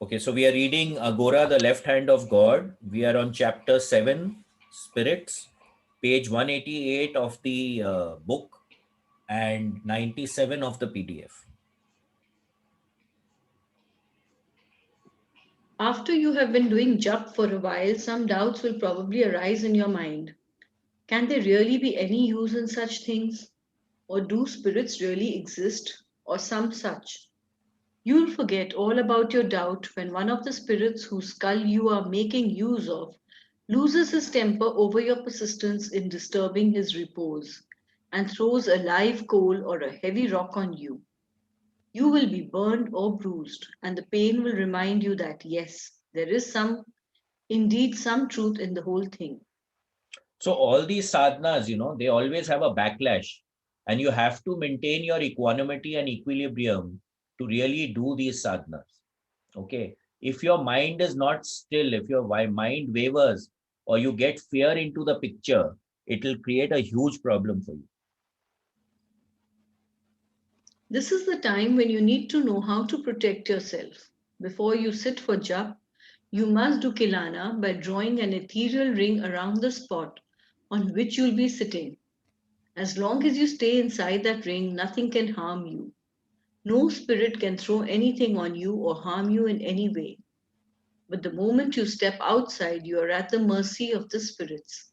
Okay, so we are reading Aghora, the left hand of God. We are on chapter 7, Spirits, page 188 of the book and 97 of the PDF. After you have been doing jap for a while, some doubts will probably arise in your mind. Can there really be any use in such things? Or do spirits really exist? Or some such? You'll forget all about your doubt when one of the spirits whose skull you are making use of loses his temper over your persistence in disturbing his repose and throws a live coal or a heavy rock on you. You will be burned or bruised, and the pain will remind you that yes, there is indeed some truth in the whole thing. So all these sadhanas, they always have a backlash, and you have to maintain your equanimity and equilibrium to really do these sadhanas. Okay. If your mind is not still, if your mind wavers or you get fear into the picture, it will create a huge problem for you. This is the time when you need to know how to protect yourself. Before you sit for jap, you must do kilana by drawing an ethereal ring around the spot on which you'll be sitting. As long as you stay inside that ring, nothing can harm you. No spirit can throw anything on you or harm you in any way. But the moment you step outside, you are at the mercy of the spirits.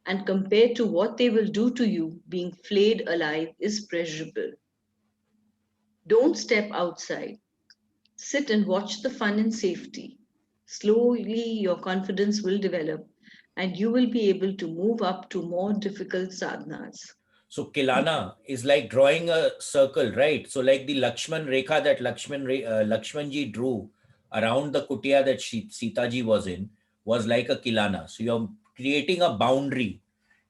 And compared to what they will do to you, being flayed alive is pleasurable. Don't step outside. Sit and watch the fun in safety. Slowly, your confidence will develop and you will be able to move up to more difficult sadhanas. So Kilana is like drawing a circle, right? So like the Lakshman Rekha that Lakshmanji drew around the kutia that Sita ji was in was like a Kilana. So you're creating a boundary.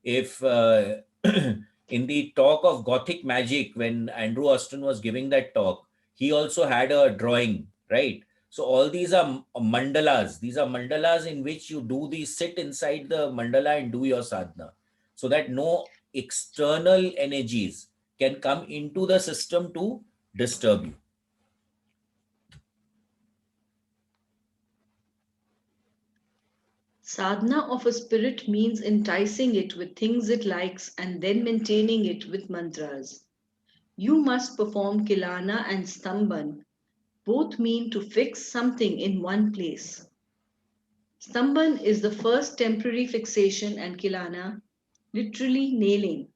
If in the talk of Gothic magic, when Andrew Austin was giving that talk, he also had a drawing, right? So all these are mandalas. These are mandalas in which you do the sit inside the mandala and do your sadhana, so that no external energies can come into the system to disturb you. Sadhana of a spirit means enticing it with things it likes and then maintaining it with mantras. You must perform kilana and stamban. Both mean to fix something in one place. Stamban is the first temporary fixation, and kilana, literally nailing,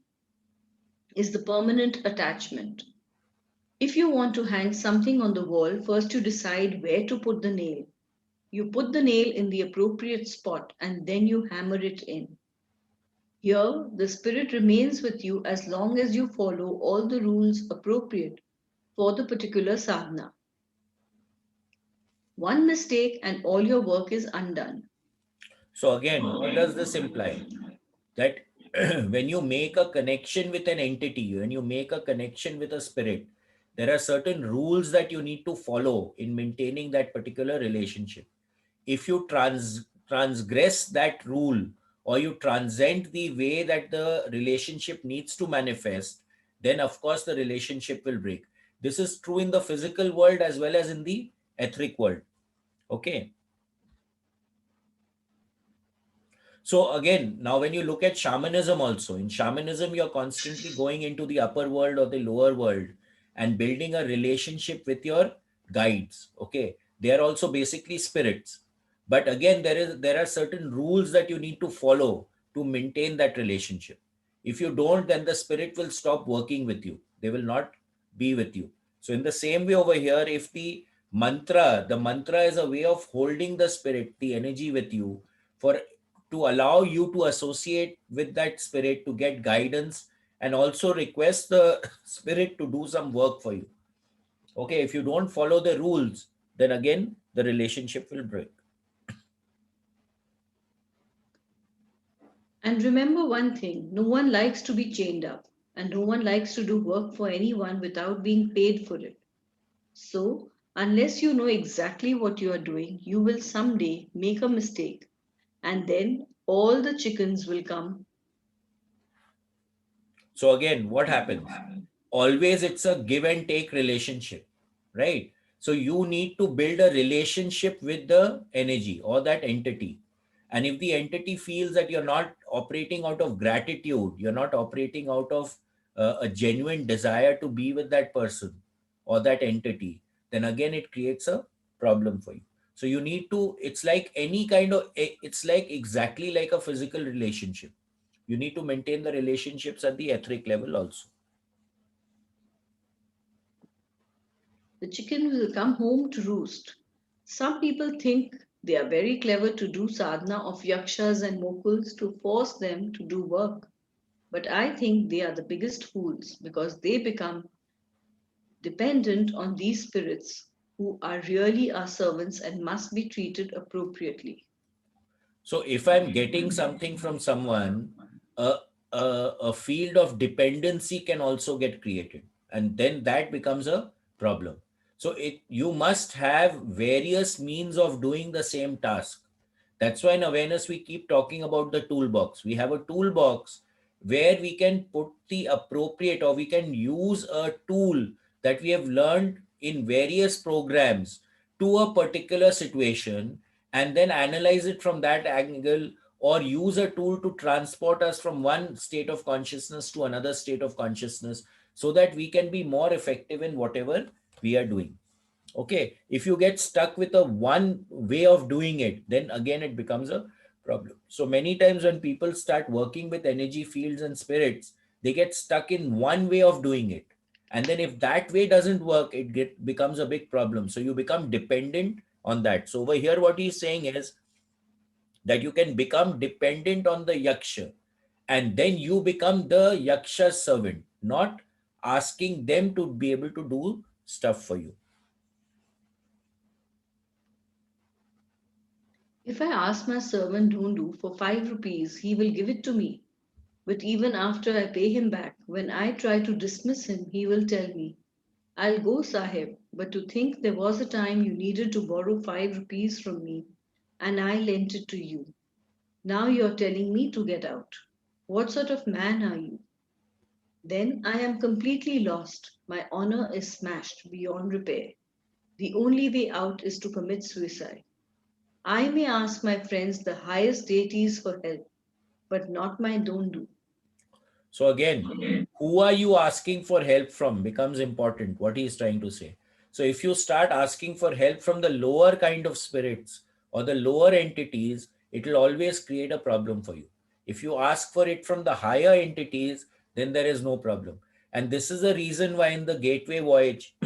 is the permanent attachment. If you want to hang something on the wall, first you decide where to put the nail. You put the nail in the appropriate spot and then you hammer it in. Here, the spirit remains with you as long as you follow all the rules appropriate for the particular sadhana. One mistake and all your work is undone. So again, what does this imply? That when you make a connection with an entity, when you make a connection with a spirit, there are certain rules that you need to follow in maintaining that particular relationship. If you transgress that rule, or you transcend the way that the relationship needs to manifest, then of course the relationship will break. This is true in the physical world as well as in the etheric world. Okay. So again, now when you look at shamanism also, in shamanism, you're constantly going into the upper world or the lower world and building a relationship with your guides. Okay. They are also basically spirits. But again, there are certain rules that you need to follow to maintain that relationship. If you don't, then the spirit will stop working with you. They will not be with you. So in the same way over here, if the mantra is a way of holding the spirit, the energy with you for to allow you to associate with that spirit to get guidance and also request the spirit to do some work for you. Okay, if you don't follow the rules, then again the relationship will break. And remember one thing, no one likes to be chained up, and no one likes to do work for anyone without being paid for it. So, unless you know exactly what you are doing, you will someday make a mistake, and then all the chickens will come. So again, what happens? Always it's a give and take relationship, right? So you need to build a relationship with the energy or that entity. And if the entity feels that you're not operating out of gratitude, you're not operating out of a genuine desire to be with that person or that entity, then again it creates a problem for you. So you need to, it's like any kind of, it's like exactly like a physical relationship. You need to maintain the relationships at the etheric level also. The chicken will come home to roost. Some people think they are very clever to do sadhana of yakshas and mokuls to force them to do work. But I think they are the biggest fools because they become dependent on these spirits who are really our servants and must be treated appropriately. So if I'm getting something from someone, a, a, a field of dependency can also get created. And then that becomes a problem. So you must have various means of doing the same task. That's why in awareness we keep talking about the toolbox. We have a toolbox where we can put the appropriate, or we can use a tool that we have learned in various programs to a particular situation, and then analyze it from that angle, or use a tool to transport us from one state of consciousness to another state of consciousness, so that we can be more effective in whatever we are doing. Okay, if you get stuck with a one way of doing it, then again it becomes a problem. So many times when people start working with energy fields and spirits, they get stuck in one way of doing it, and then if that way doesn't work, becomes a big problem. So you become dependent on that. So over here what he's saying is that you can become dependent on the yaksha, and then you become the yaksha's servant, not asking them to be able to do stuff for you. If I ask my servant Dhundu for 5 rupees, he will give it to me. But even after I pay him back, when I try to dismiss him, he will tell me, I'll go, Sahib, but to think there was a time you needed to borrow 5 rupees from me and I lent it to you. Now you're telling me to get out. What sort of man are you? Then I am completely lost. My honor is smashed beyond repair. The only way out is to commit suicide. I may ask my friends, the highest deities, for help, but not my dondu. So again, who are you asking for help from becomes important, what he is trying to say. So if you start asking for help from the lower kind of spirits or the lower entities, it will always create a problem for you. If you ask for it from the higher entities, then there is no problem. And this is the reason why in the gateway voyage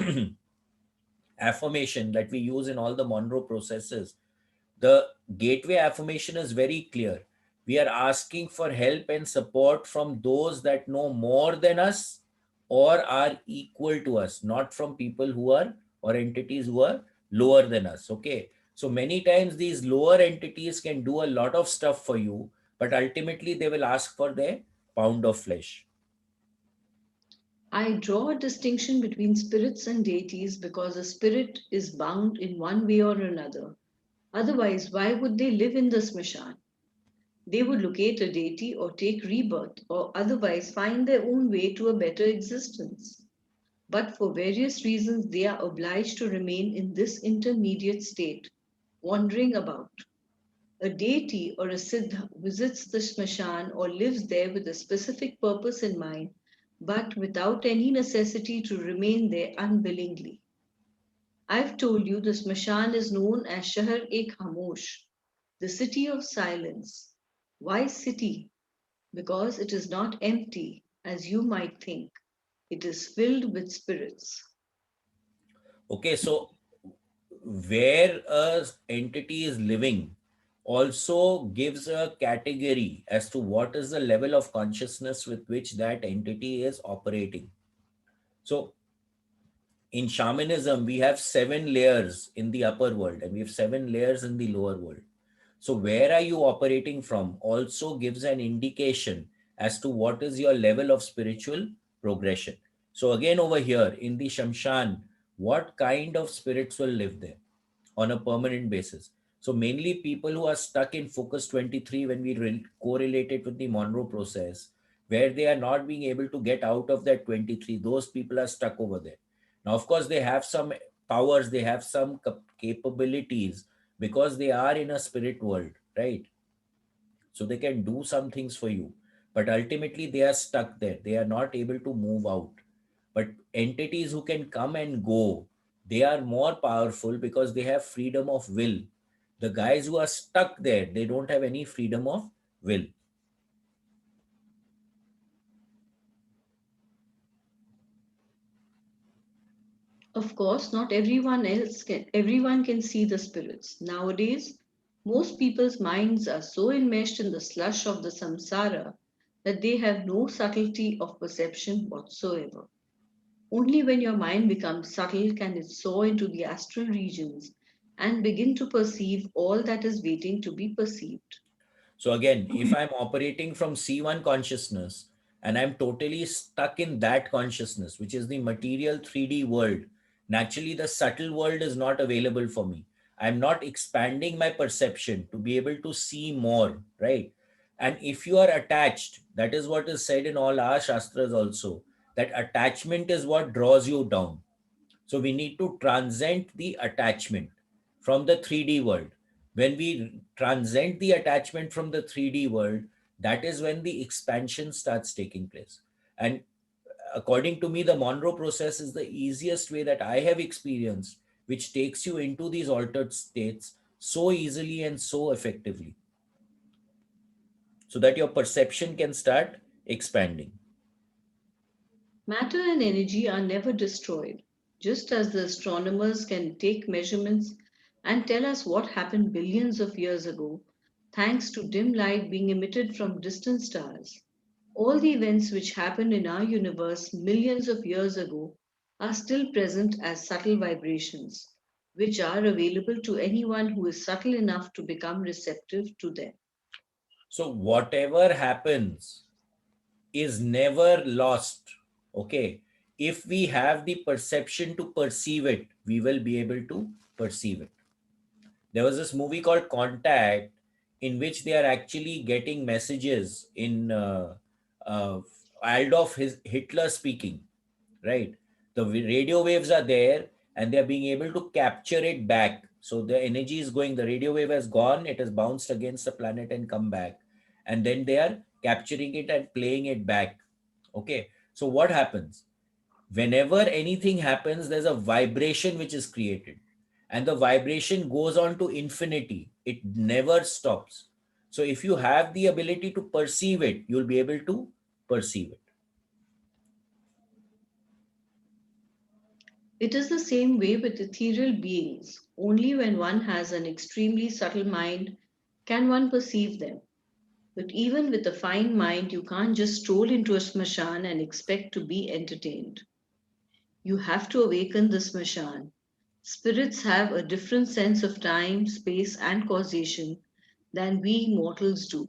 affirmation that we use in all the Monroe processes, the gateway affirmation is very clear. We are asking for help and support from those that know more than us or are equal to us, not from people who are, or entities who are lower than us. Okay. So many times these lower entities can do a lot of stuff for you, but ultimately they will ask for their pound of flesh. I draw a distinction between spirits and deities because a spirit is bound in one way or another. Otherwise, why would they live in the smashan? They would locate a deity or take rebirth or otherwise find their own way to a better existence. But for various reasons, they are obliged to remain in this intermediate state, wandering about. A deity or a siddha visits the smashan or lives there with a specific purpose in mind, but without any necessity to remain there unwillingly. I've told you the smashan is known as Shahar e Khamosh, the city of silence. Why city? Because it is not empty, as you might think. It is filled with spirits. Okay, so where a entity is living also gives a category as to what is the level of consciousness with which that entity is operating. So in shamanism, we have 7 layers in the upper world and we have 7 layers in the lower world. So where are you operating from also gives an indication as to what is your level of spiritual progression. So again, over here in the Shamshan, what kind of spirits will live there on a permanent basis? So mainly people who are stuck in focus 23 when we correlate it with the Monroe process, where they are not being able to get out of that 23, those people are stuck over there. Now, of course, they have some powers, they have some capabilities, because they are in a spirit world, right? So they can do some things for you, but ultimately they are stuck there, they are not able to move out. But entities who can come and go, they are more powerful because they have freedom of will. The guys who are stuck there, they don't have any freedom of will. Of course, not everyone can see the spirits. Nowadays, most people's minds are so enmeshed in the slush of the samsara that they have no subtlety of perception whatsoever. Only when your mind becomes subtle can it soar into the astral regions and begin to perceive all that is waiting to be perceived. So again, if I'm operating from C1 consciousness and I'm totally stuck in that consciousness, which is the material 3D world, naturally the subtle world is not available for me. I'm not expanding my perception to be able to see more, right? And if you are attached, that is what is said in all our shastras also, that attachment is what draws you down. So we need to transcend the attachment from the 3D world. When we transcend the attachment from the 3D world, that is when the expansion starts taking place. And according to me, the Monroe process is the easiest way that I have experienced, which takes you into these altered states so easily and so effectively, so that your perception can start expanding. Matter and energy are never destroyed, just as the astronomers can take measurements and tell us what happened billions of years ago, thanks to dim light being emitted from distant stars. All the events which happened in our universe millions of years ago are still present as subtle vibrations, which are available to anyone who is subtle enough to become receptive to them. So, whatever happens is never lost. Okay. If we have the perception to perceive it, we will be able to perceive it. There was this movie called Contact, in which they are actually getting messages in Hitler speaking, right? The radio waves are there, and they're being able to capture it back. So the energy is going, the radio wave has gone, it has bounced against the planet and come back. And then they are capturing it and playing it back. Okay. So what happens? Whenever anything happens, there's a vibration which is created. And the vibration goes on to infinity. It never stops. So if you have the ability to perceive it, you'll be able to perceive it. It is the same way with ethereal beings. Only when one has an extremely subtle mind can one perceive them. But even with a fine mind, you can't just stroll into a smashan and expect to be entertained. You have to awaken the smashan. Spirits have a different sense of time, space, and causation than we mortals do.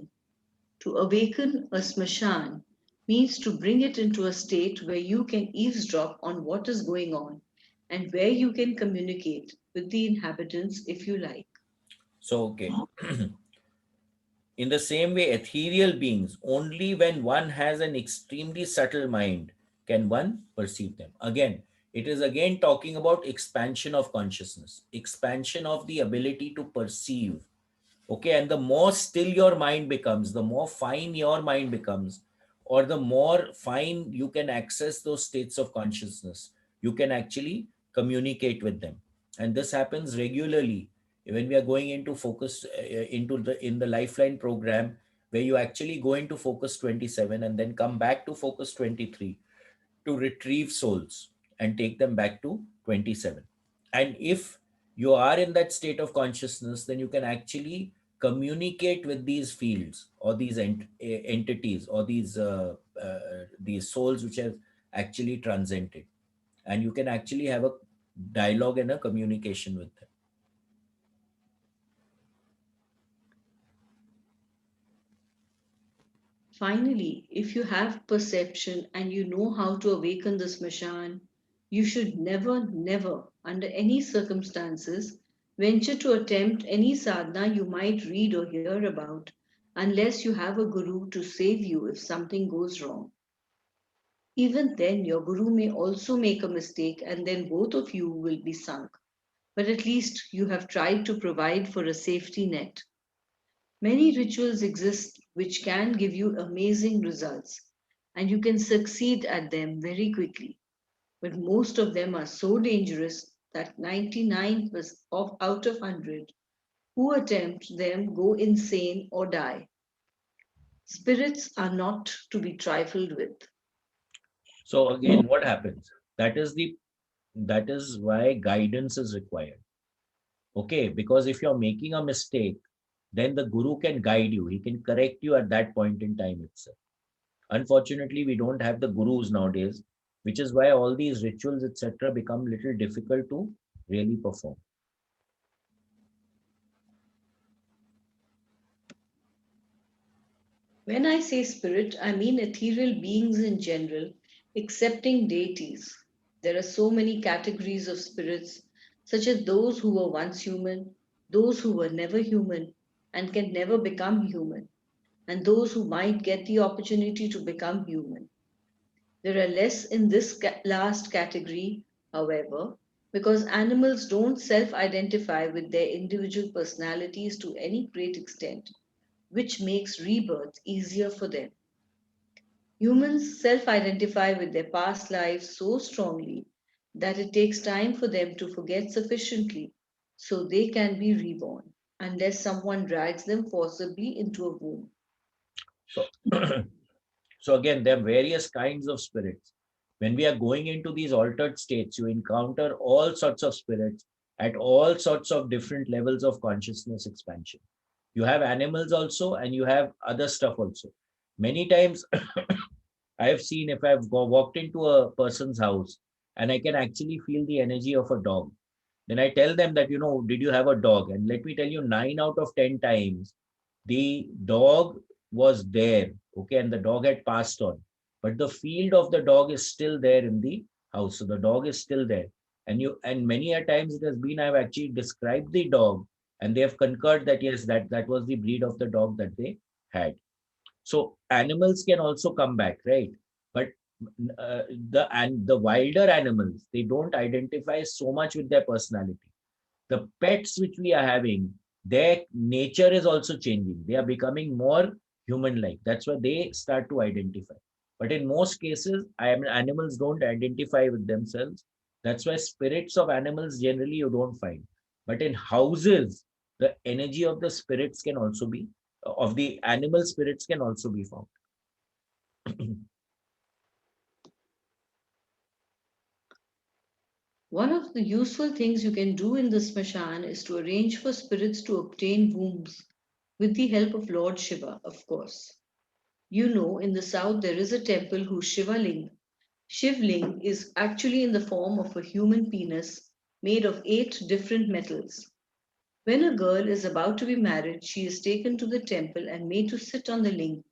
To awaken a smashan means to bring it into a state where you can eavesdrop on what is going on and where you can communicate with the inhabitants if you like. So, okay. In the same way, ethereal beings, only when one has an extremely subtle mind can one perceive them. Again, it is again talking about expansion of consciousness, expansion of the ability to perceive. Okay, and the more still your mind becomes, the more fine your mind becomes, or the more fine you can access those states of consciousness, you can actually communicate with them. And this happens regularly when we are going into focus into the in the lifeline program, where you actually go into focus 27 and then come back to focus 23 to retrieve souls and take them back to 27. And if you are in that state of consciousness, then you can actually communicate with these fields or these entities or these souls which have actually transcended, and you can actually have a dialogue and a communication with them. Finally, if you have perception and you know how to awaken the smashan, you should never, never, under any circumstances, venture to attempt any sadhana you might read or hear about unless you have a guru to save you if something goes wrong. Even then, your guru may also make a mistake, and then both of you will be sunk. But at least you have tried to provide for a safety net. Many rituals exist which can give you amazing results, and you can succeed at them very quickly. But most of them are so dangerous that 99 out of 100 who attempt them go insane or die. Spirits are not to be trifled with. So again, what happens? That is why guidance is required. Okay, because if you're making a mistake, then the guru can guide you. He can correct you at that point in time itself. Unfortunately, we don't have the gurus nowadays, which is why all these rituals, etc., become little difficult to really perform. When I say spirit, I mean ethereal beings in general, excepting deities. There are so many categories of spirits, such as those who were once human, those who were never human and can never become human, and those who might get the opportunity to become human. There are less in this last category, however, because animals don't self identify with their individual personalities to any great extent, which makes rebirth easier for them. Humans self identify with their past lives so strongly that it takes time for them to forget sufficiently so they can be reborn, unless someone drags them forcibly into a womb. So, so again, there are various kinds of spirits. When we are going into these altered states, you encounter all sorts of spirits at all sorts of different levels of consciousness expansion. You have animals also, and you have other stuff also. Many times, I have seen if I've walked into a person's house and I can actually feel the energy of a dog. Then I tell them that, did you have a dog? And let me tell you, 9 out of 10 times, the dog was there. Okay. And the dog had passed on. But the field of the dog is still there in the house. So the dog is still there. And many a times it has been, I've actually described the dog and they have concurred that yes, that was the breed of the dog that they had. So animals can also come back, right? But the wilder animals, they don't identify so much with their personality. The pets which we are having, their nature is also changing. They are becoming more human-like. That's why they start to identify. But in most cases, animals don't identify with themselves. That's why spirits of animals generally you don't find. But in houses, the energy of the spirits can also be, of the animal spirits can also be found. One of the useful things you can do in the smashan is to arrange for spirits to obtain wombs with the help of Lord Shiva, of course. You know, in the south there is a temple whose Shivling is actually in the form of a human penis made of 8 different metals. When a girl is about to be married, she is taken to the temple and made to sit on the ling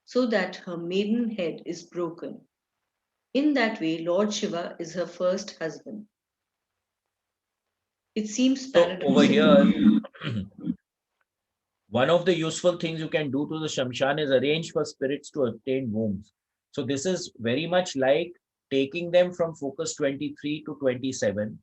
so that her maiden head is broken. In that way, Lord Shiva is her first husband. It seems So over paradoxical. here, one of the useful things you can do to the Shamshan is arrange for spirits to obtain wombs. So this is very much like taking them from focus 23 to 27.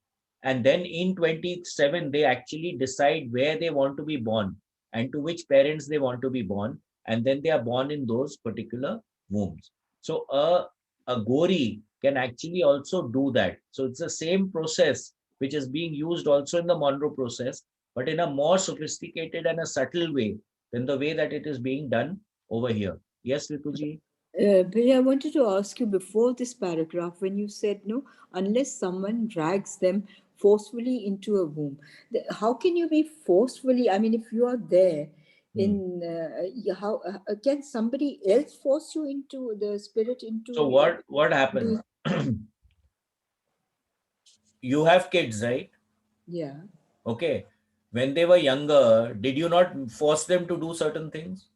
And then in 27, they actually decide where they want to be born and to which parents they want to be born. And then they are born in those particular wombs. So a gori can actually also do that. So it's the same process which is being used also in the Monroe process, but in a more sophisticated and a subtle way than the way that it is being done over here. Yes, Rituji? But I wanted to ask you before this paragraph when you said no, unless someone drags them forcefully into a womb. How can you be forcefully? I mean, if you are there, Hmm. how can somebody else force you into the spirit So into what happens? do? You have kids, right? Yeah. Okay. When they were younger, did you not force them to do certain things?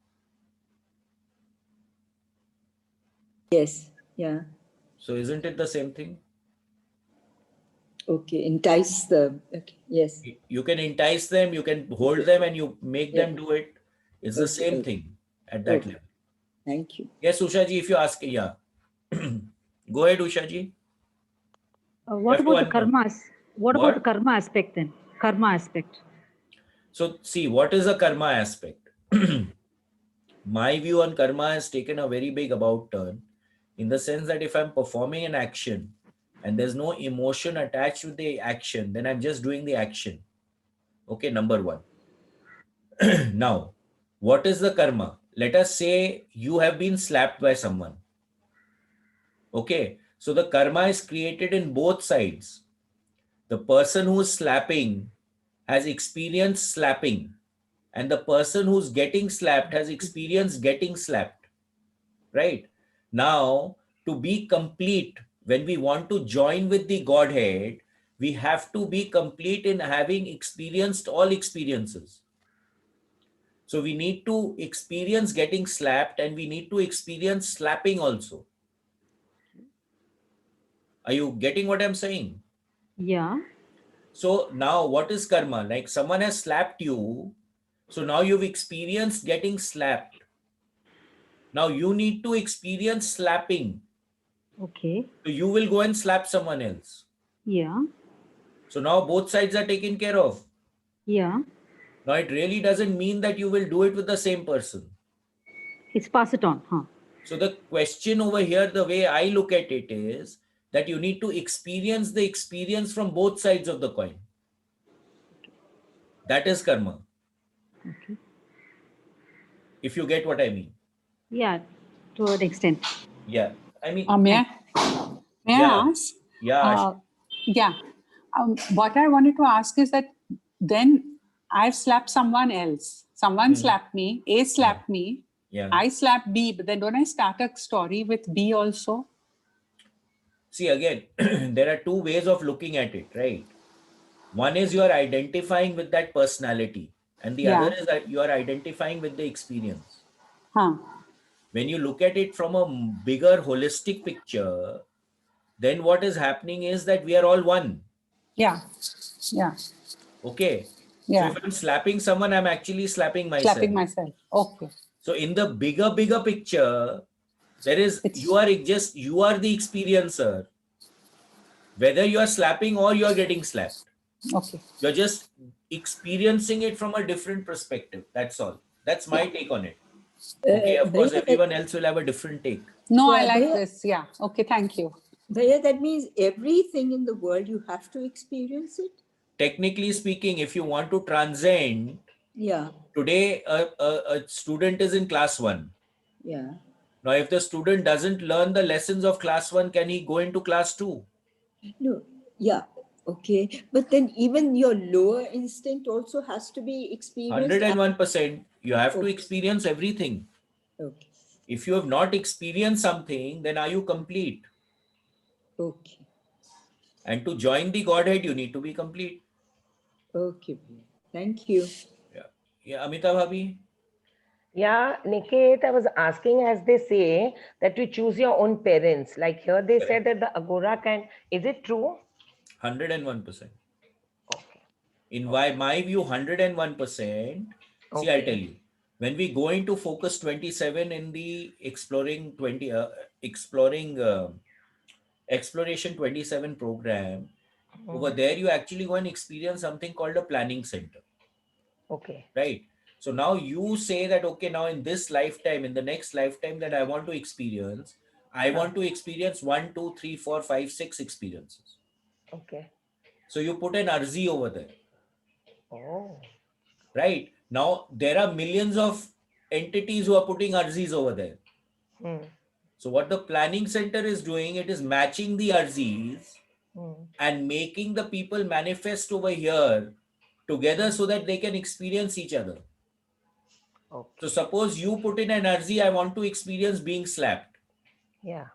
Yes. Yeah. So isn't it the same thing? Okay. Entice the. Okay. Yes. You can entice them, you can hold Okay. them, and you make Yeah. them do it. It's the Okay. same Okay. thing at that Okay. level. Thank you. Yes, Usha ji, if you ask, yeah. Go ahead, Ushaji. You What have to about the karmas? What about the what? karma aspect then? Karma aspect. So see, what is a karma aspect? My view on karma has taken a very big about turn in the sense that if I'm performing an action and there's no emotion attached with the action, then I'm just doing the action. Okay, number one. Now, what is the karma? Let us say you have been slapped by someone. Okay, so the karma is created in both sides. The person who's slapping has experienced slapping, and the person who's getting slapped has experienced getting slapped. Right? Now, to be complete, when we want to join with the Godhead, we have to be complete in having experienced all experiences. So we need to experience getting slapped and we need to experience slapping also. Are you getting what I'm saying? Yeah. So now what is karma? Like someone has slapped you. So now you've experienced getting slapped. Now you need to experience slapping. Okay. So you will go and slap someone else. Yeah. So now both sides are taken care of. Yeah. Now it really doesn't mean that you will do it with the same person. It's pass it on, huh? So the question over here, the way I look at it is that you need to experience the experience from both sides of the coin. That is karma, Okay. if you get what I mean. Yeah, to an extent. Yeah. I mean, May Thank I yeah. ask? Yeah. Yeah. What I wanted to ask is that then I've slapped someone else. Someone Hmm. slapped me. A slapped me. Yeah. I slapped B. But then don't I start a story with B also? See, again, there are two ways of looking at it, right? One is you are identifying with that personality, and the other Yeah. is that you are identifying with the experience. Huh. When you look at it from a bigger holistic picture, then what is happening is that we are all one. Yeah. Yeah. Okay. So Yeah. if I'm slapping someone, I'm actually slapping myself. Slapping myself. Okay. So in the bigger picture, there is It's you are the experiencer, whether you are slapping or you are getting slapped. okay. You're just experiencing it from a different perspective. That's all. That's my Yeah. take on it. Okay, of course, Bhaiya, everyone else will have a different take. No, I yeah, like Bhaiya, this. Yeah. Okay. Thank you. Bhaiya, that means everything in the world you have to experience it. Technically speaking, if you want to transcend, Yeah, today a student is in class 1. yeah. Now, if the student doesn't learn the lessons of class 1, can he go into class 2? No, yeah, okay. But then even your lower instinct also has to be experienced. 101%. You have to Okay, experience everything. okay, If you have not experienced something, then are you complete? okay, And to join the Godhead, you need to be complete. okay. Bhaiya. Thank you. Yeah. Yeah, Amita Bhabi? Yeah, Niket, I was asking, as they say that you choose your own parents. Like here, they said Correct. that the Agora can. Is it true? 101%. Okay. In Okay. my view, 101%. See, I'll tell Okay. you. When we go into Focus 27 in the Exploration 27 program, over Hmm. there you actually go and experience something called a planning center, Okay. right? So now you say that, okay, now in this lifetime, in the next lifetime that I Huh. want to experience one, two, three, four, five, six experiences. Okay. So you put an arzi over there, Oh. right? Now there are millions of entities who are putting arzis over there. Hmm. So what the planning center is doing, it is matching the arzis Hmm. and making the people manifest over here together Hmm. so that they can experience each other. So Okay. suppose you put in an arzi, I want to experience being slapped. Yeah.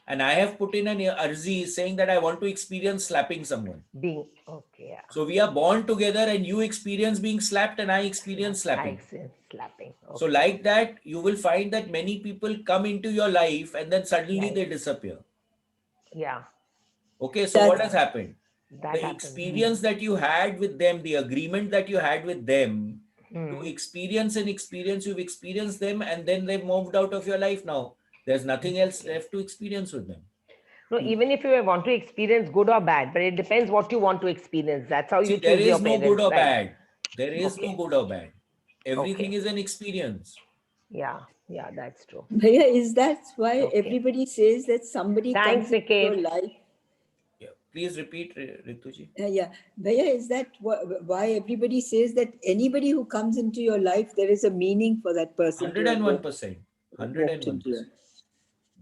And I have put in an arzi saying that I want to experience slapping someone. Being okay. Yeah. So we are born together and you experience being slapped and I experience I slapping. sense slapping. So Okay. like that, you will find that many people come into your life and then suddenly Life. they disappear. Yeah. Okay, so what has That's happened? That The happens. experience that you had with them, the agreement that you had with them to Hmm. experience and experience, you've experienced them and then they've moved out of your life now. There's nothing else Okay. left to experience with them. No, even if you want to experience good or bad, but it depends what you want to experience. That's how you See, there choose your is no good parents, or right? bad. There is no Okay. good or bad. Everything Okay. is an experience. Yeah. Yeah, that's true. Bhaiya, is that why Okay. everybody says that somebody Thanks, comes into your Niket. life? Yeah. Please repeat, Rituji. Yeah, Bhaiya, is that why everybody says that anybody who comes into your life, there is a meaning for that person to have 101%. walked into you? 101%.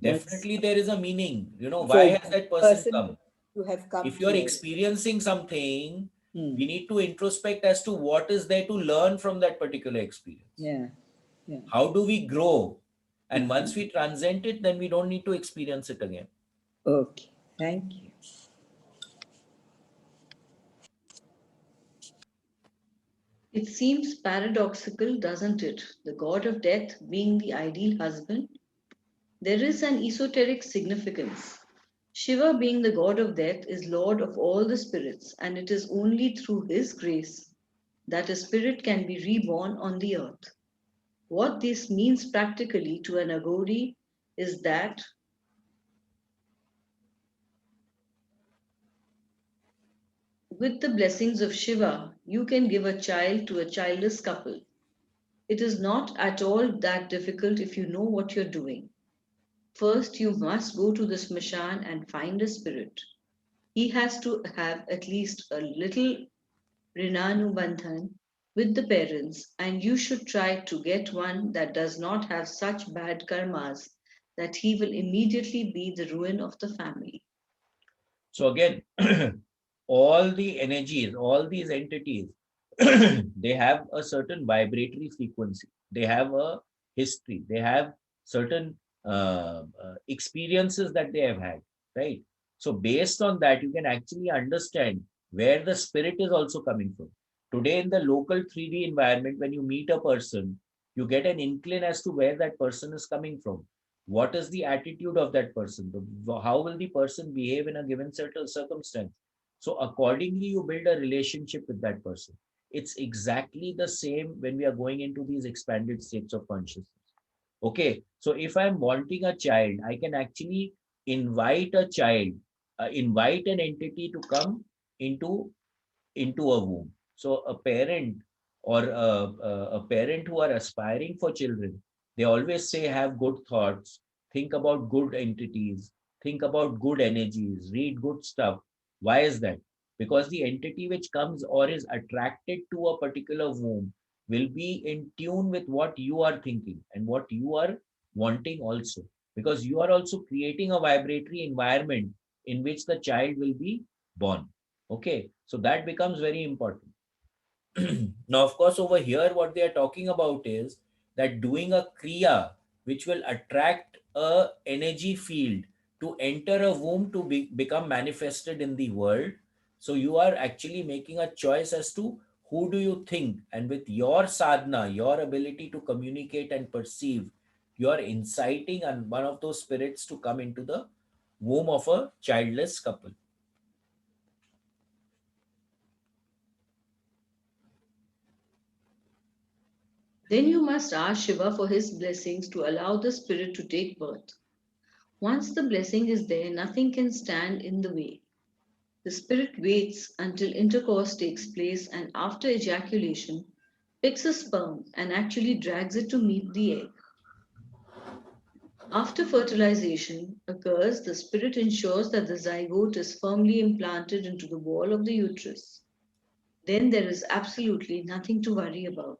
That's Definitely there is a meaning. Why for has that person person come? to have come If to you're your. experiencing something, we Hmm. need to introspect as to what is there to learn from that particular experience. Yeah, yeah. How do we grow? And Uh-huh. once we transcend it, then we don't need to experience it again. Okay, thank you. It seems paradoxical, doesn't it? The god of death being the ideal husband. There is an esoteric significance. Shiva, being the god of death, is lord of all the spirits, and it is only through his grace that a spirit can be reborn on the earth. What this means practically to an Aghori is that with the blessings of Shiva, you can give a child to a childless couple. It is not at all that difficult if you know what you're doing. First, you must go to the smashan and find a spirit. He has to have at least a little Rinanubandhan with the parents, and you should try to get one that does not have such bad karmas that he will immediately be the ruin of the family. So again, all the energies, all these entities, they have a certain vibratory frequency. They have a history. They have certain experiences that they have had, right? So based on that, you can actually understand where the spirit is also coming from. Today, in the local 3D environment, when you meet a person, you get an inkling as to where that person is coming from. What is the attitude of that person? How will the person behave in a given certain circumstance? So accordingly, you build a relationship with that person. It's exactly the same when we are going into these expanded states of consciousness. Okay, so if I'm wanting a child, I can actually invite a child, invite an entity to come into into a womb. So a parent or a parent who are aspiring for children, they always say have good thoughts, think about good entities, think about good energies, read good stuff. Why is that? Because the entity which comes or is attracted to a particular womb will be in tune with what you are thinking and what you are wanting also. Because you are also creating a vibratory environment in which the child will be born. Okay, so that becomes very important. Now, of course, over here, what they are talking about is that doing a kriya which will attract a energy field to enter a womb to become manifested in the world. So you are actually making a choice as to who do you think, and with your sadhana, your ability to communicate and perceive, you are inciting and one of those spirits to come into the womb of a childless couple. Then you must ask Shiva for his blessings to allow the spirit to take birth. Once the blessing is there, nothing can stand in the way. The spirit waits until intercourse takes place and after ejaculation picks a sperm and actually drags it to meet the egg. After fertilization occurs, the spirit ensures that the zygote is firmly implanted into the wall of the uterus. Then there is absolutely nothing to worry about.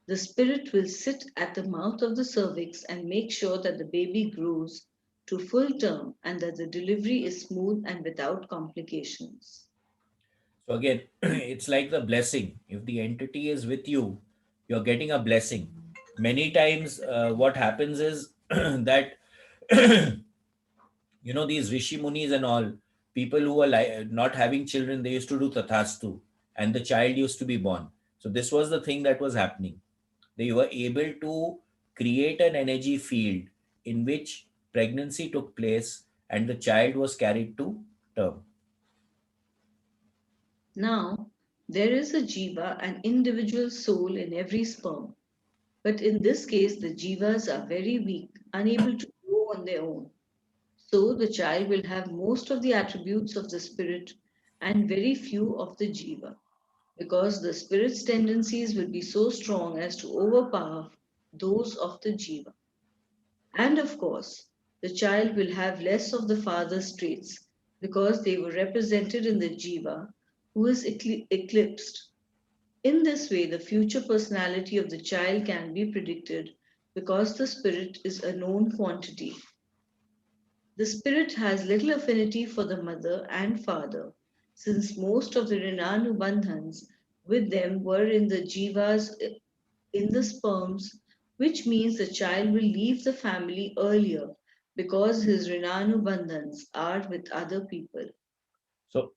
The spirit will sit at the mouth of the cervix and make sure that the baby grows to full term and that the delivery is smooth and without complications. So again, it's like the blessing. If the entity is with you, you're getting a blessing. Many times, what happens is that these rishi munis and all people who are not having children, they used to do tathastu, and the child used to be born. So this was the thing that was happening. They were able to create an energy field in which pregnancy took place and the child was carried to term. Now, there is a jiva, an individual soul in every sperm. But in this case, the jivas are very weak, unable to grow on their own. So the child will have most of the attributes of the spirit and very few of the jiva, because the spirit's tendencies will be so strong as to overpower those of the jiva. And of course, the child will have less of the father's traits because they were represented in the jiva, who is eclipsed. In this way, the future personality of the child can be predicted because the spirit is a known quantity. The spirit has little affinity for the mother and father, since most of the Rinanubandhans with them were in the jivas in the sperms, which means the child will leave the family earlier because his Rinanubandhans are with other people. So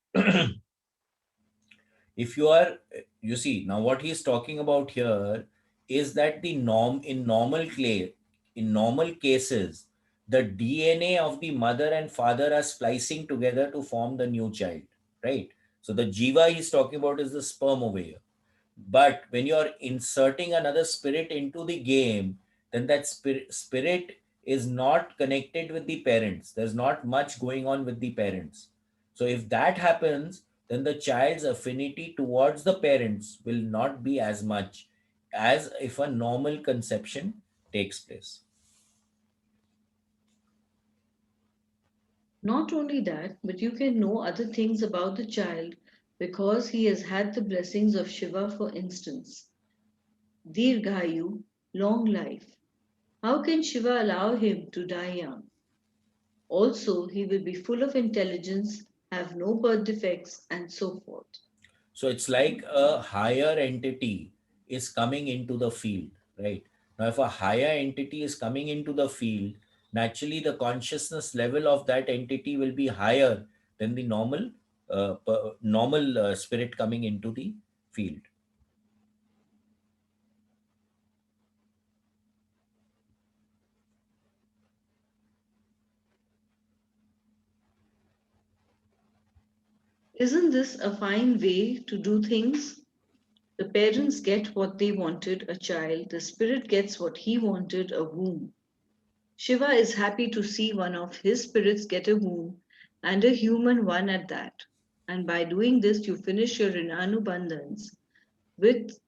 if you are, you see now what he's talking about here is that the norm in normal clay in normal cases, the DNA of the mother and father are splicing together to form the new child, right? So the jiva he's talking about is the sperm over here. But when you're inserting another spirit into the game, then that spirit is not connected with the parents. There's not much going on with the parents. So if that happens, then the child's affinity towards the parents will not be as much as if a normal conception takes place. Not only that, but you can know other things about the child because he has had the blessings of Shiva, for instance. Dirghayu, long life. How can Shiva allow him to die young? Also, he will be full of intelligence, have no birth defects, and so forth. So it's like a higher entity is coming into the field, right? Now, if a higher entity is coming into the field, naturally the consciousness level of that entity will be higher than the normal spirit coming into the field. Isn't this a fine way to do things? The parents get what they wanted, a child. The spirit gets what he wanted, a womb. Shiva is happy to see one of his spirits get a womb, and a human one at that. And by doing this, you finish your Rinanu Bandhans with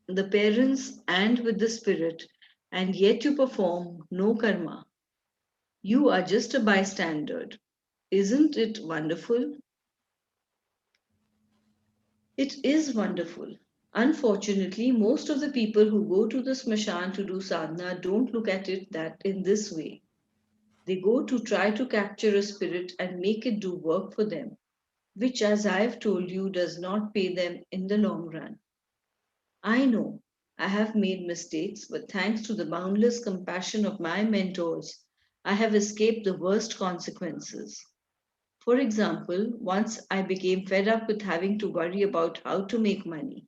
the parents and with the spirit, and yet you perform no karma. You are just a bystander. Isn't it wonderful? It is wonderful. Unfortunately, most of the people who go to the smashan to do sadhana don't look at it that in this way. They go to try to capture a spirit and make it do work for them, which, as I have told you, does not pay them in the long run. I know I have made mistakes, but thanks to the boundless compassion of my mentors, I have escaped the worst consequences. For example, once I became fed up with having to worry about how to make money.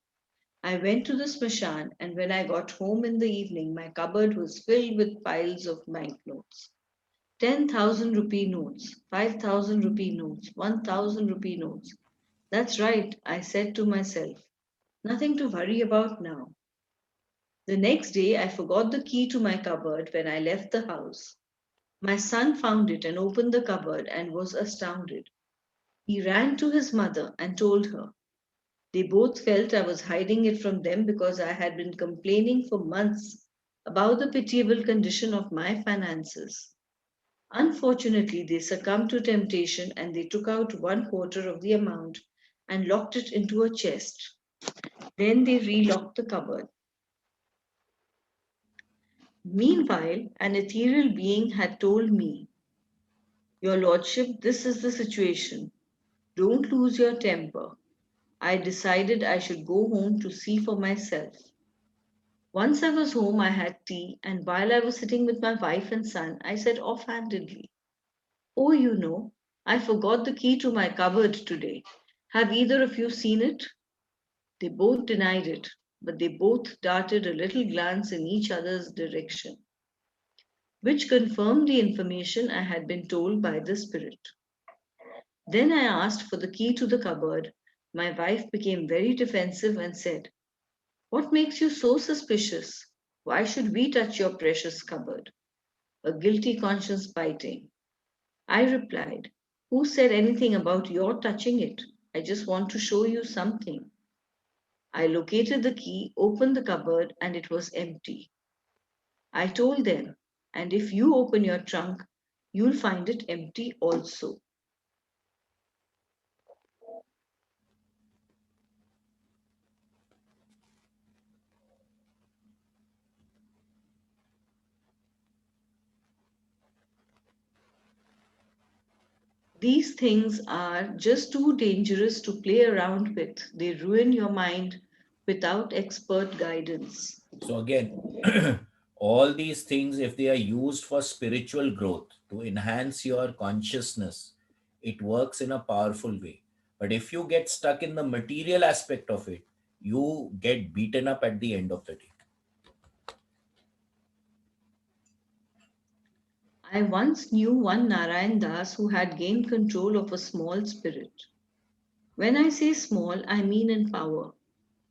I went to the smashan, and when I got home in the evening, my cupboard was filled with piles of banknotes. 10,000 rupee notes, 5,000 rupee notes, 1,000 rupee notes. That's right, I said to myself. Nothing to worry about now. The next day, I forgot the key to my cupboard when I left the house. My son found it and opened the cupboard and was astounded. He ran to his mother and told her. They both felt I was hiding it from them because I had been complaining for months about the pitiable condition of my finances. Unfortunately, they succumbed to temptation and they took out 1/4 of the amount and locked it into a chest. Then they relocked the cupboard. Meanwhile, an ethereal being had told me, Your Lordship, this is the situation. Don't lose your temper. I decided I should go home to see for myself. Once I was home, I had tea, and while I was sitting with my wife and son, I said offhandedly, Oh, I forgot the key to my cupboard today. Have either of you seen it? They both denied it, but they both darted a little glance in each other's direction, which confirmed the information I had been told by the spirit. Then I asked for the key to the cupboard. My wife became very defensive and said, What makes you so suspicious? Why should we touch your precious cupboard? a guilty conscience biting. I replied, "Who said anything about your touching it? I just want to show you something." I located the key, opened the cupboard, and it was empty. I told them, "And if you open your trunk, you'll find it empty also." These things are just too dangerous to play around with. They ruin your mind without expert guidance. So again, all these things, if they are used for spiritual growth to enhance your consciousness, it works in a powerful way. But if you get stuck in the material aspect of it, you get beaten up at the end of the day. I once knew one Narayan Das who had gained control of a small spirit. When I say small, I mean in power.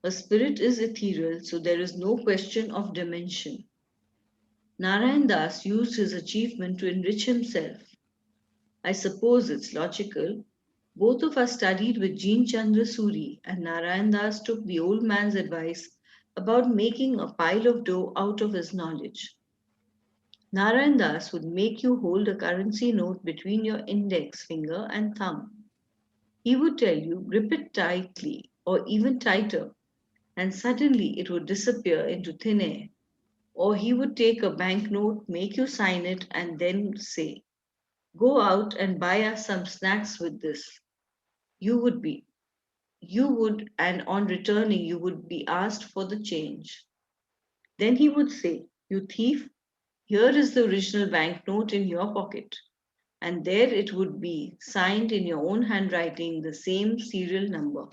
A spirit is ethereal, so there is no question of dimension. Narayan Das used his achievement to enrich himself. I suppose it's logical. Both of us studied with Jean Chandra Suri, and Narayan Das took the old man's advice about making a pile of dough out of his knowledge. Narayan Das would make you hold a currency note between your index finger and thumb. He would tell you, grip it tightly or even tighter, and suddenly it would disappear into thin air. Or he would take a banknote, make you sign it, and then say, "Go out and buy us some snacks with this." You would be, you would, and on returning, you would be asked for the change. Then he would say, "You thief, here is the original banknote in your pocket." And there it would be, signed in your own handwriting, the same serial number.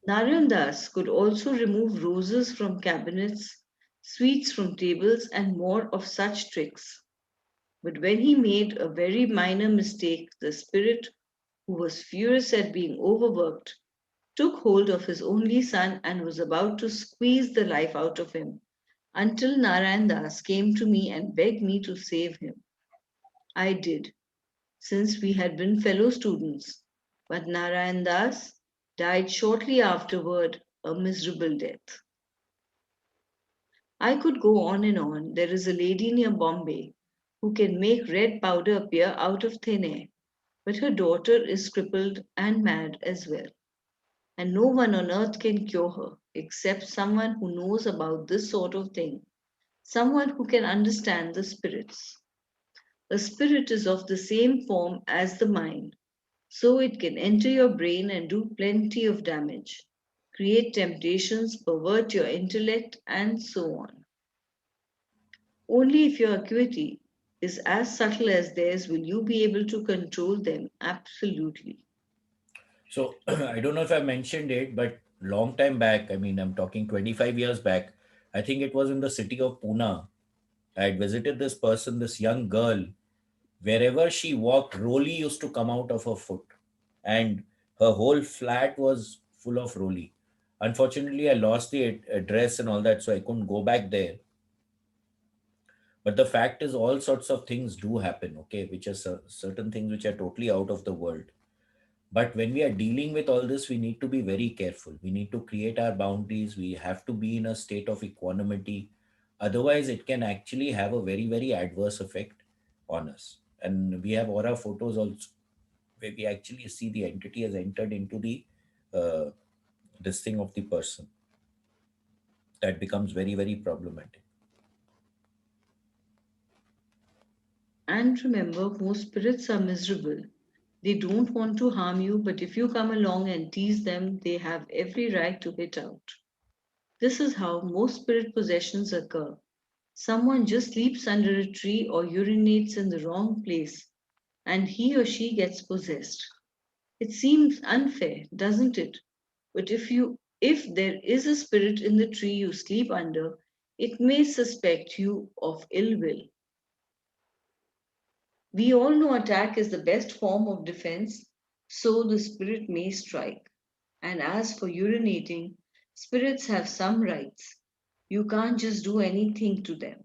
Narayan Das could also remove roses from cabinets, sweets from tables, and more of such tricks. But when he made a very minor mistake, the spirit, who was furious at being overworked, took hold of his only son and was about to squeeze the life out of him until Narayan Das came to me and begged me to save him. I did, since we had been fellow students, but Narayan Das died shortly afterward a miserable death. I could go on and on. There is a lady near Bombay who can make red powder appear out of thin air, but her daughter is crippled and mad as well, and no one on earth can cure her except someone who knows about this sort of thing, someone who can understand the spirits. A spirit is of the same form as the mind, so it can enter your brain and do plenty of damage, create temptations, pervert your intellect, and so on. Only if your acuity is as subtle as theirs will you be able to control them absolutely. So I don't know if I mentioned it, but long time back, I mean, I'm talking 25 years back, I think it was in the city of Pune. I had visited this person, this young girl. Wherever she walked, Roli used to come out of her foot, and her whole flat was full of Roli. Unfortunately, I lost the address and all that, so I couldn't go back there. But the fact is, all sorts of things do happen, okay, which are certain things which are totally out of the world. But when we are dealing with all this, we need to be very careful. We need to create our boundaries. We have to be in a state of equanimity. Otherwise, it can actually have a very, very adverse effect on us. And we have aura photos also, where we actually see the entity has entered into the uh, this thing of the person. That becomes very, very problematic. And remember, most spirits are miserable. They don't want to harm you, but if you come along and tease them, they have every right to hit out. This is how most spirit possessions occur. Someone just sleeps under a tree or urinates in the wrong place, and he or she gets possessed. It seems unfair, doesn't it? But if there is a spirit in the tree you sleep under, it may suspect you of ill will. We all know attack is the best form of defense, so the spirit may strike. And as for urinating, spirits have some rights. You can't just do anything to them.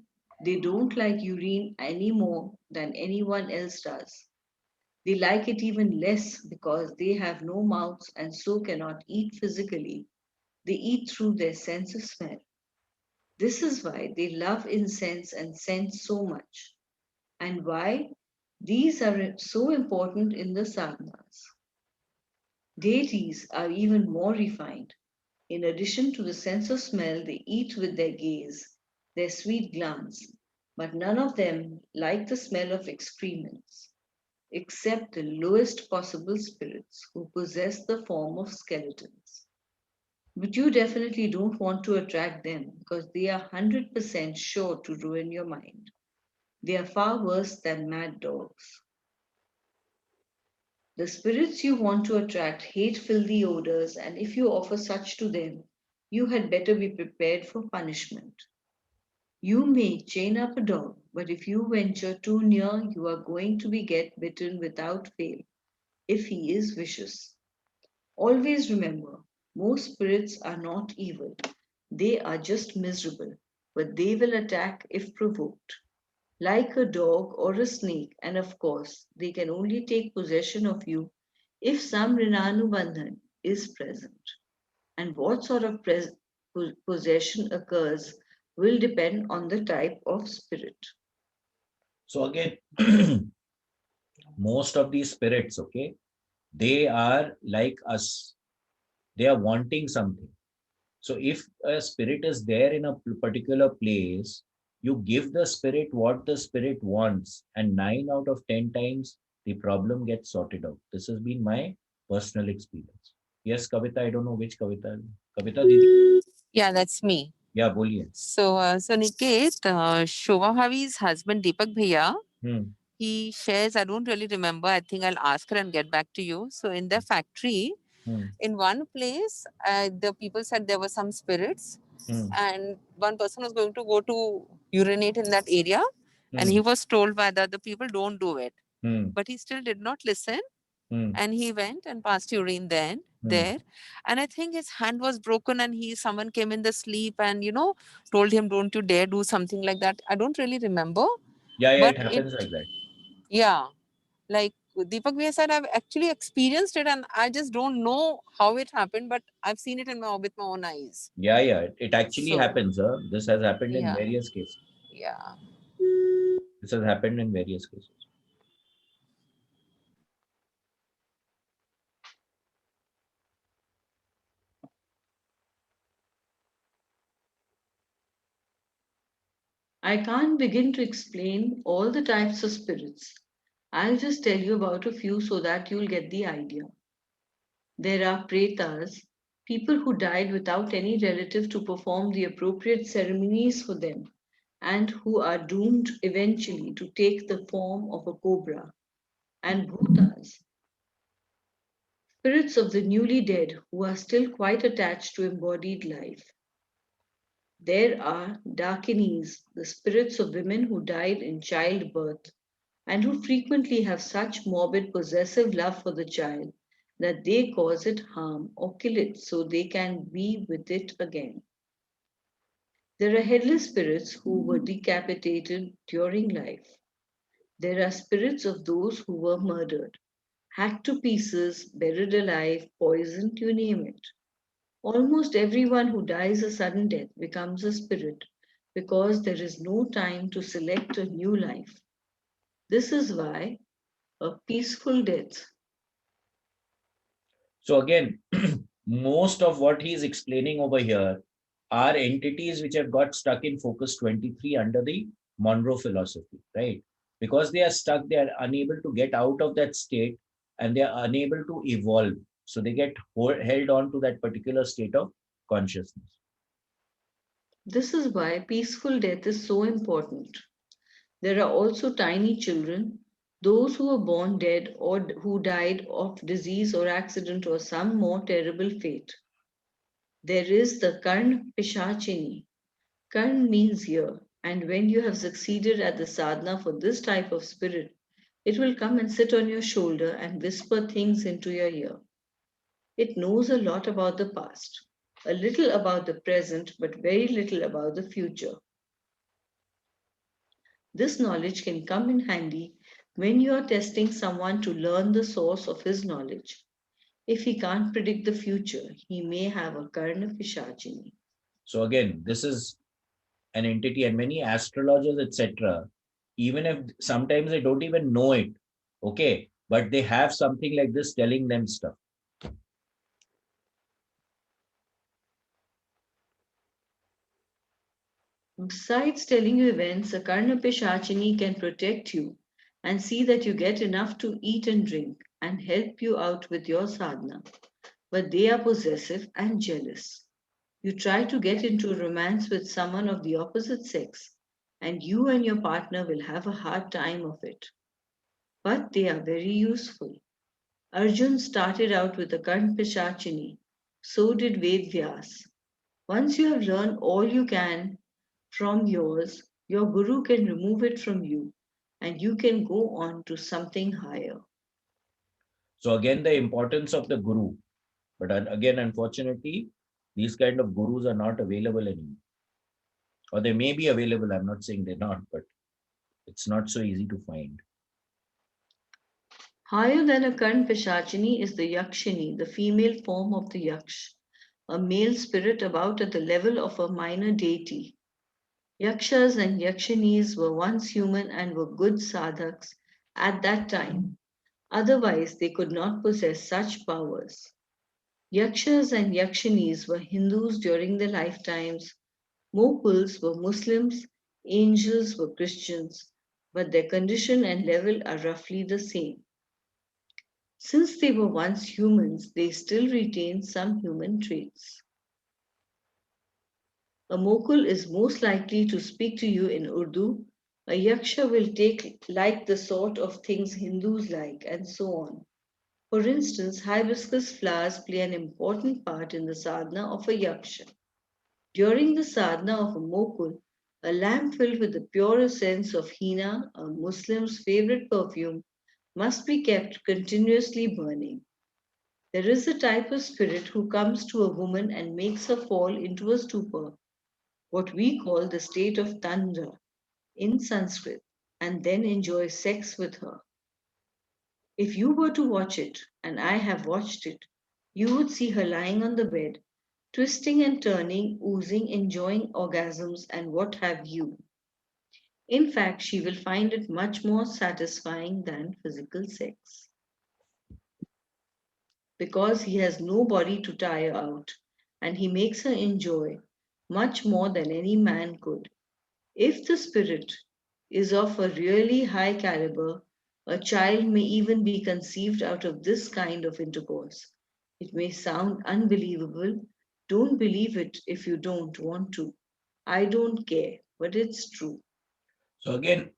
They don't like urine any more than anyone else does. They like it even less because they have no mouths and so cannot eat physically. They eat through their sense of smell. This is why they love incense and scent so much, and why these are so important in the sadhanas. Deities are even more refined. In addition to the sense of smell, they eat with their gaze, their sweet glance, but none of them like the smell of excrements, except the lowest possible spirits who possess the form of skeletons. But you definitely don't want to attract them because they are 100% sure to ruin your mind. They are far worse than mad dogs. The spirits you want to attract hate filthy odors, and if you offer such to them, you had better be prepared for punishment. You may chain up a dog, but if you venture too near, you are going to be get bitten without fail if he is vicious. Always remember, most spirits are not evil. They are just miserable, but they will attack if provoked. Like a dog or a snake, and of course, they can only take possession of you if some Rinanubandhan is present. And what sort of possession occurs will depend on the type of spirit. So again, most of these spirits, okay, they are like us. They are wanting something. So if a spirit is there in a particular place, you give the spirit what the spirit wants, and 9 out of 10 times the problem gets sorted out. This has been my personal experience. Yes, Kavita, I don't know which Kavita. Kavita Didi? Yeah, that's me. Yeah, boliye. So Niket, Shobha Bhavi's husband Deepak Bhaiya, Hmm. he shares, I don't really remember. I think I'll ask her and get back to you. So in their factory, Hmm. in one place, the people said there were some spirits, Hmm. and one person was going to go to urinate in that area, and Hmm. he was told by the other people, don't do it. Hmm. But he still did not listen, Hmm. and he went and passed urine then Hmm. there, and I think his hand was broken, and he someone came in the sleep and told him, don't you dare do something like that. I don't really remember, Yeah, yeah, but it happens like that. yeah, like Deepak Bhaiya said, I've actually experienced it, and I just don't know how it happened, but I've seen it with my own eyes. Yeah, yeah, it actually So happens. This has happened in yeah, various cases. yeah. This has happened in various cases. I can't begin to explain all the types of spirits. I'll just tell you about a few so that you'll get the idea. There are pretas, people who died without any relative to perform the appropriate ceremonies for them and who are doomed eventually to take the form of a cobra, and bhutas, spirits of the newly dead who are still quite attached to embodied life. There are dakinis, the spirits of women who died in childbirth and who frequently have such morbid possessive love for the child that they cause it harm or kill it so they can be with it again. There are headless spirits who were decapitated during life. There are spirits of those who were murdered, hacked to pieces, buried alive, poisoned, you name it. Almost everyone who dies a sudden death becomes a spirit because there is no time to select a new life. This is why a peaceful death. So again, most of what he's explaining over here are entities which have got stuck in focus 23 under the Monroe philosophy, right? Because they are stuck, they are unable to get out of that state and they are unable to evolve. So they get held on to that particular state of consciousness. This is why peaceful death is so important. There are also tiny children, those who were born dead or who died of disease or accident or some more terrible fate. There is the Karn Pishachini. Karn means ear, and when you have succeeded at the sadhana for this type of spirit, it will come and sit on your shoulder and whisper things into your ear. It knows a lot about the past, a little about the present, but very little about the future. This knowledge can come in handy when you are testing someone to learn the source of his knowledge. If he can't predict the future, he may have a Karna Pishachini. So again, this is an entity, and many astrologers, etc., even if sometimes they don't even know it, okay, but they have something like this telling them stuff. Besides telling you events, a Karna Pishachini can protect you and see that you get enough to eat and drink and help you out with your sadhana. But they are possessive and jealous. You try to get into a romance with someone of the opposite sex, and you and your partner will have a hard time of it. But they are very useful. Arjun started out with a Karna Pishachini, so did Ved Vyas. Once you have learned all you can from yours, your guru can remove it from you and you can go on to something higher. So again, the importance of the guru. But again, unfortunately, these kind of gurus are not available anymore. Or they may be available. I'm not saying they're not, but it's not so easy to find. Higher than a Karn Pishachini is the Yakshini, the female form of the Yaksh, a male spirit about at the level of a minor deity. Yakshas and Yakshinis were once human and were good sadhaks at that time. Otherwise, they could not possess such powers. Yakshas and Yakshinis were Hindus during their lifetimes. Mokuls were Muslims, angels were Christians, but their condition and level are roughly the same. Since they were once humans, they still retain some human traits. A Mokul is most likely to speak to you in Urdu. A Yaksha will take like the sort of things Hindus like, and so on. For instance, hibiscus flowers play an important part in the sadhana of a Yaksha. During the sadhana of a Mokul, a lamp filled with the pure essence of henna, a Muslim's favorite perfume, must be kept continuously burning. There is a type of spirit who comes to a woman and makes her fall into a stupor, what we call the state of tandra in Sanskrit, and then enjoys sex with her. If you were to watch it, and I have watched it, you would see her lying on the bed, twisting and turning, oozing, enjoying orgasms, and what have you. In fact, she will find it much more satisfying than physical sex because he has no body to tire out and he makes her enjoy much more than any man could. If the spirit is of a really high caliber, a child may even be conceived out of this kind of intercourse. It may sound unbelievable. Don't believe it if you don't want to. I don't care, but it's true. So again,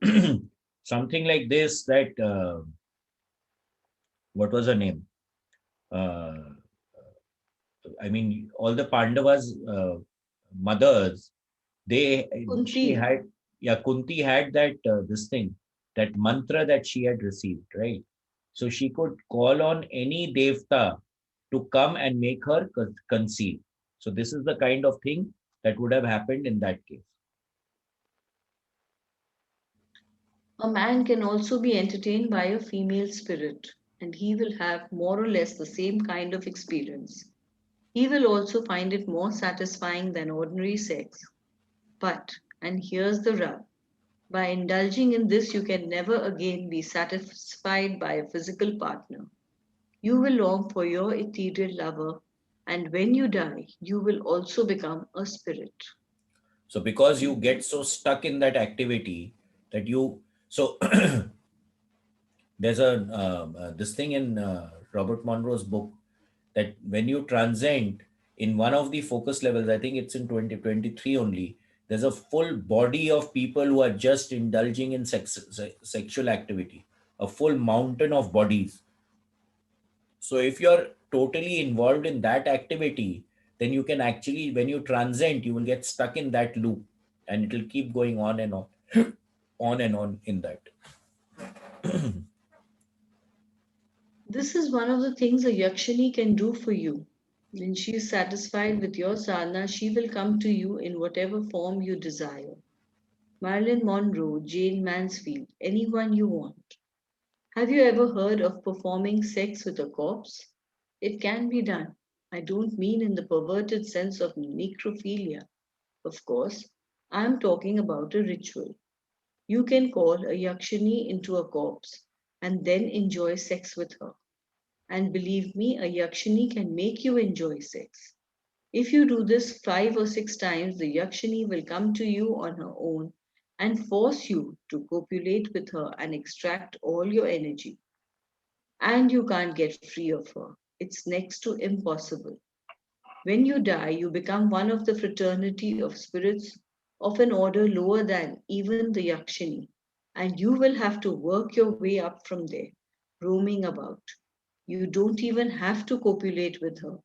something like this, that what was her name? Uh, I mean, all the Pandavas' mothers, they she Kunti, had, yeah, Kunti had that this thing, that mantra that she had received, right? So she could call on any devta to come and make her conceive. So this is the kind of thing that would have happened in that case. a man can also be entertained by a female spirit, and he will have more or less the same kind of experience. He will also find it more satisfying than ordinary sex. But, and here's the rub, by indulging in this, you can never again be satisfied by a physical partner. You will long for your ethereal lover, and when you die, you will also become a spirit. So because you get so stuck in that activity that you, so there's a this thing in Robert Monroe's book, that when you transcend in one of the focus levels, I think it's in 2023 only, there's a full body of people who are just indulging in sexual activity, a full mountain of bodies. So if you're totally involved in that activity, then you can actually, when you transcend, you will get stuck in that loop and it will keep going on and on and on in that. This is one of the things a Yakshini can do for you. When she is satisfied with your sadhana, she will come to you in whatever form you desire. Marilyn Monroe, Jane Mansfield, anyone you want. Have you ever heard of performing sex with a corpse? It can be done. I don't mean in the perverted sense of necrophilia, of course. I'm talking about a ritual. You can call a yakshini into a corpse and then enjoy sex with her. And believe me, a yakshini can make you enjoy sex. If you do this 5 or 6 times, the yakshini will come to you on her own and force you to copulate with her and extract all your energy. And you can't get free of her. It's next to impossible. When you die, you become one of the fraternity of spirits of an order lower than even the yakshini, and you will have to work your way up from there, roaming about. You don't even have to copulate with her.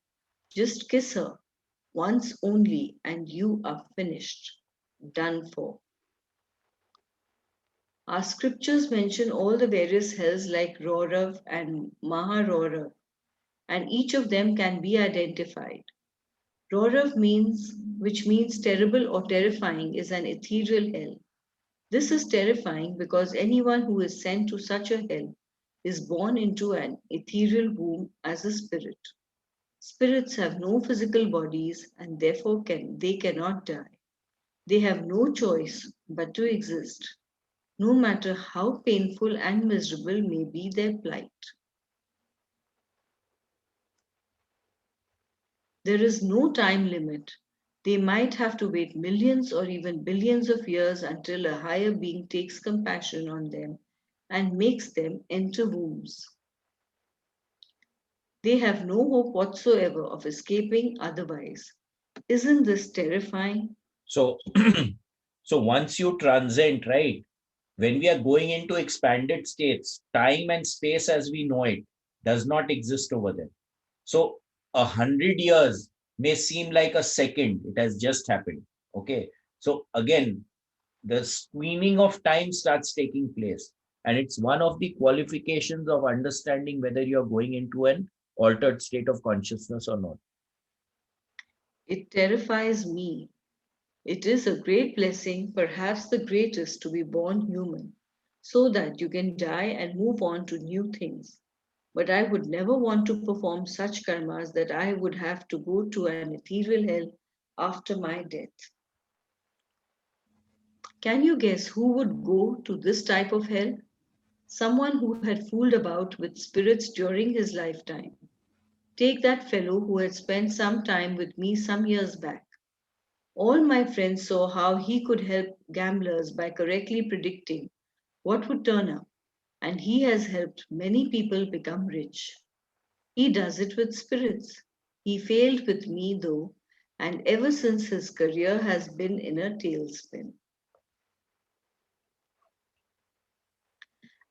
Just kiss her once only, and you are finished, done for. Our scriptures mention all the various hells like Rorav and Maharorav, and each of them can be identified. Rorav means, which means terrible or terrifying, is an ethereal hell. This is terrifying because anyone who is sent to such a hell is born into an ethereal womb as a spirit. Spirits have no physical bodies and therefore they cannot die. They have no choice but to exist, no matter how painful and miserable may be their plight. There is no time limit. They might have to wait millions or even billions of years until a higher being takes compassion on them and makes them enter wombs. They have no hope whatsoever of escaping otherwise. Isn't this terrifying? So, so once you transcend, right? When we are going into expanded states, time and space as we know it does not exist over there. So 100 years may seem like a second. It has just happened. Okay. So again, the screening of time starts taking place. And it's one of the qualifications of understanding whether you're going into an altered state of consciousness or not. It terrifies me. It is a great blessing, perhaps the greatest, to be born human, so that you can die and move on to new things. But I would never want to perform such karmas that I would have to go to an ethereal hell after my death. Can you guess who would go to this type of hell? Someone who had fooled about with spirits during his lifetime. Take that fellow who had spent some time with me some years back. All my friends saw how he could help gamblers by correctly predicting what would turn up, and he has helped many people become rich. He does it with spirits. He failed with me though, and ever since his career has been in a tailspin.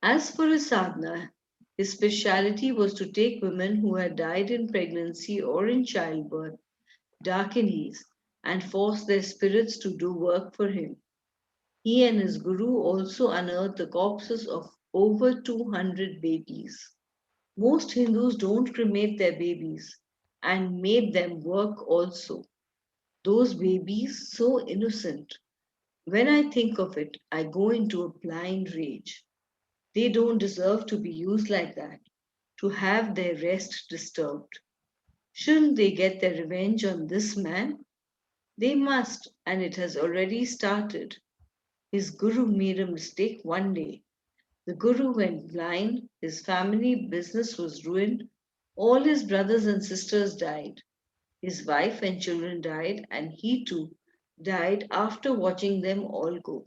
As for his sadhana, his speciality was to take women who had died in pregnancy or in childbirth, darkinis, and force their spirits to do work for him. He and his guru also unearthed the corpses of over 200 babies. Most Hindus don't cremate their babies and made them work also. Those babies, so innocent. When I think of it, I go into a blind rage. They don't deserve to be used like that, to have their rest disturbed. Shouldn't they get their revenge on this man? They must, and it has already started. His guru made a mistake one day. The guru went blind, his family business was ruined, all his brothers and sisters died, his wife and children died, and he too died after watching them all go.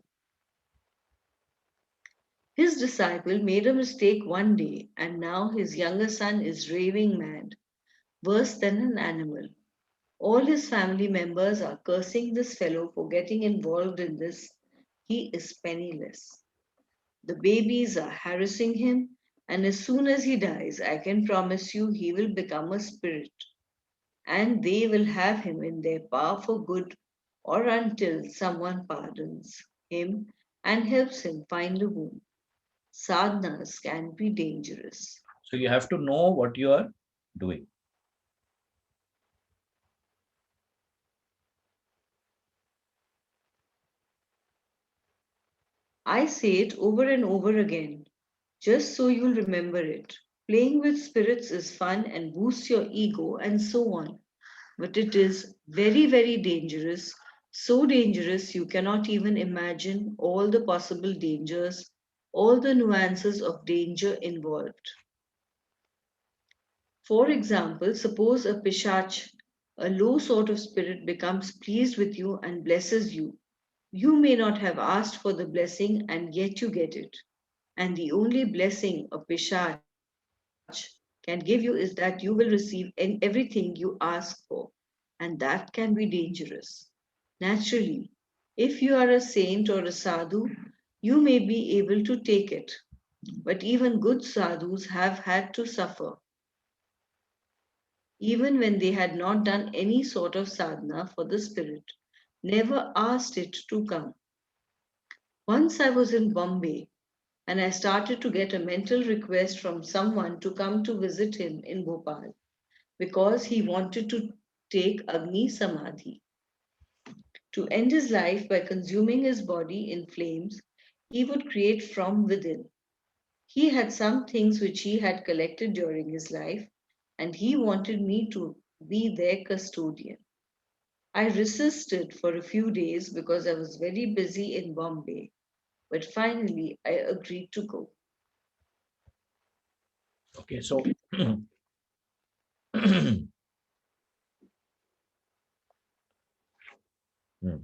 His disciple made a mistake one day, and now his younger son is raving mad, worse than an animal. All his family members are cursing this fellow for getting involved in this. He is penniless. The babies are harassing him, and as soon as he dies, I can promise you he will become a spirit, and they will have him in their power for good or until someone pardons him and helps him find a womb. Sadhanas can be dangerous. So you have to know what you are doing. I say it over and over again, just so you'll remember it. Playing with spirits is fun and boosts your ego and so on. But it is very, very dangerous. So dangerous you cannot even imagine all the possible dangers, all the nuances of danger involved. For example, suppose a pishach, a low sort of spirit, becomes pleased with you and blesses you. You may not have asked for the blessing and yet you get it. And the only blessing a pishach can give you is that you will receive everything you ask for. And that can be dangerous. Naturally, if you are a saint or a sadhu, you may be able to take it. But even good sadhus have had to suffer, even when they had not done any sort of sadhana for the spirit, never asked it to come. Once I was in Bombay and I started to get a mental request from someone to come to visit him in Bhopal because he wanted to take Agni Samadhi. To end his life by consuming his body in flames he would create from within. He had some things which he had collected during his life, and he wanted me to be their custodian. I resisted for a few days because I was very busy in Bombay, but finally I agreed to go. Okay, so Hmm.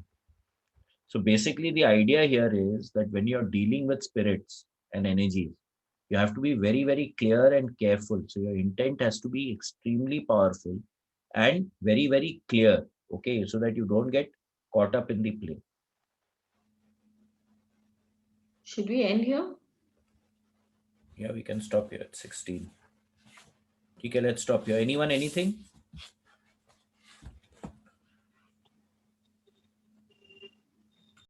So basically, the idea here is that when you're dealing with spirits and energies, you have to be very, very clear and careful. So your intent has to be extremely powerful and very, very clear. Okay, so that you don't get caught up in the play. Should we end here? Yeah, we can stop here at 16. Okay, let's stop here. Anyone, anything?